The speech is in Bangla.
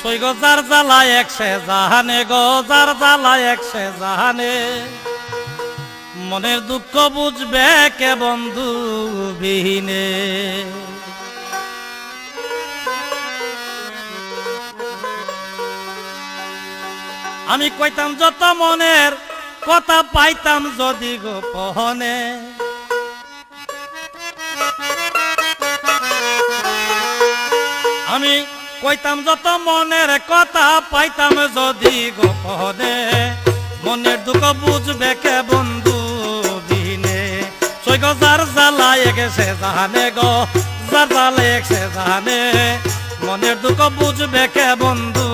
সই গো যার জ্বালা একসে জাহানে গো যার জ্বালা একসে জাহানে মনের দুঃখ বুঝবে কে বন্ধু বিহীনে। আমি কইতাম যত মনের কথা পাইতাম যদি গোপনে, আমি কইতাম যত মনের কথা পাইতাম যদি গোপনে মনের দুঃখ বুঝবে কে বন্ধু বিহীনে। সই গো যার জ্বালা গেছে জাহানে গো যার জ্বালা গেছে জাহানে মনের দুঃখ বুঝবে কে বন্ধু